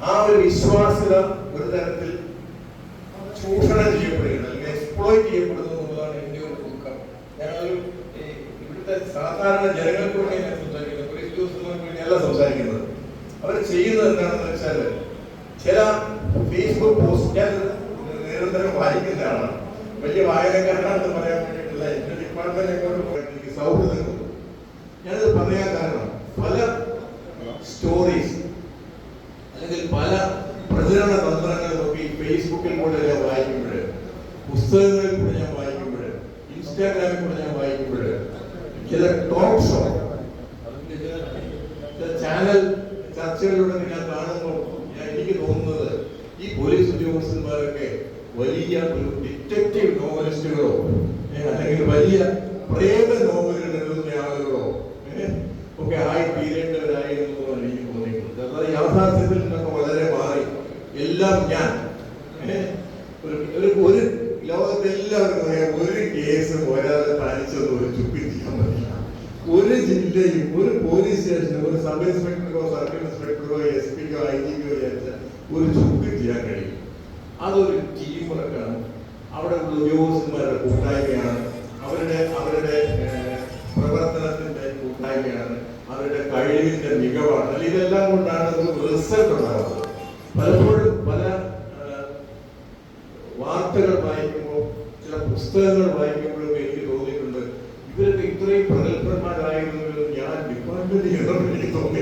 ആ ഒരു വിശ്വാസ്യത ഒരു തരത്തിൽ ചൂഷണം ചെയ്യപ്പെടുകയാണ്, അല്ലെങ്കിൽ എക്സ്പ്ലോയിറ്റ് ചെയ്യപ്പെടുന്നു എന്നുള്ളതാണ് എൻ്റെ ഒരു ദുഃഖം. ഞാനൊരു ഇവിടുത്തെ സാധാരണ ജനങ്ങൾക്ക് വേണ്ടി ഞാൻ സംസാരിക്കുന്നത്, പോലീസ് ഉദ്യോഗസ്ഥർക്ക് വേണ്ടിയല്ല സംസാരിക്കുന്നത്. അവർ ചെയ്യുന്നത് എന്താണെന്ന് വെച്ചാൽ, ചില ഫേസ്ബുക്ക് പോസ്റ്റ് ഞാൻ നിരന്തരം വായിക്കുന്ന ആളാണ്, വലിയ വായനക്കാരനാണെന്ന് പറയാൻ വേണ്ടിയിട്ടില്ല, എൻ്റെ ഡിപ്പാർട്ട്മെന്റ് എനിക്ക് സൗഹൃദം. ഞാനത് പറയാൻ കാരണം, പല സ്റ്റോറീസ് അല്ലെങ്കിൽ പല പ്രചരണ തന്ത്രങ്ങളൊക്കെ ഈ ഫേസ്ബുക്കിൽ കൂടെ ഞാൻ വായിക്കുമ്പോൾ, പുസ്തകങ്ങളിൽ കൂടെ ഞാൻ വായിക്കുമ്പോൾ, ഇൻസ്റ്റാഗ്രാമിൽ കൂടെ ഞാൻ വായിക്കുമ്പോൾ, ചില ടോക്ക് ഷോ, ചില ചാനൽ ചർച്ചകളിലൂടെ ഞാൻ കാണുമ്പോൾ എനിക്ക് തോന്നുന്നത്, ഈ പോലീസ് ഉദ്യോഗസ്ഥന്മാരൊക്കെ വലിയ ഒരു ഡിറ്റക്റ്റീവ് നോവലിസ്റ്റുകളോ അല്ലെങ്കിൽ വലിയ പ്രേമ നോവലുകൾ എഴുതുന്ന ആളുകളോ ഒക്കെ ആയി തീരേണ്ടവരായിരുന്നു എന്ന് എനിക്ക് തോന്നിയിട്ടുണ്ട്. അതായത് യാഥാർത്ഥ്യത്തിൽ നിന്നൊക്കെ വളരെ മാറി എല്ലാം ഞാൻ ഒരു ലോകത്തെല്ലാവർക്കും അറിയാം, ഒരു കേസും ഒരാളെ തനിച്ചൊന്നും ഒരു ചുക്കി ചെയ്യാൻ പറ്റില്ല. ഒരു ജില്ലയും ഒരു പോലീസ് സ്റ്റേഷനും ഒരു സബ് ഇൻസ്പെക്ടറോ സർക്കിൾ ഇൻസ്പെക്ടറോ എസ് പിക്കോ ഐ ജിക്കോ വിചാരിച്ചാൽ ഒരു ചുക്ക് ചെയ്യാൻ കഴിയും. അതൊരു ടീം വർക്കാണ്, അവിടെ ഉള്ള ഉദ്യോഗസ്ഥന്മാരുടെ കൂട്ടായ്മയാണ്, അവരുടെ പ്രവർത്തനത്തിന്റെ കൂട്ടായ്മയാണ്, അവരുടെ കഴിവിന്റെ മികവാണ്. അല്ലെങ്കിൽ ഇതെല്ലാം കൊണ്ടാണ് ഒരു റിസൾട്ട് ഉണ്ടാകുന്നത്. പലപ്പോഴും പല വാർത്തകൾ വായിക്കുമ്പോൾ, ചില പുസ്തകങ്ങൾ വായിക്കുമ്പോഴും എനിക്ക് തോന്നിയിട്ടുണ്ട്, ഇവരൊക്കെ ഇത്രയും പ്രഗത്ഭന്മാരായിരുന്നെങ്കിലും ഞാൻ ഡിപ്പാർട്ട്മെന്റ് ചെയ്യണമെന്ന് എനിക്ക് തോന്നി.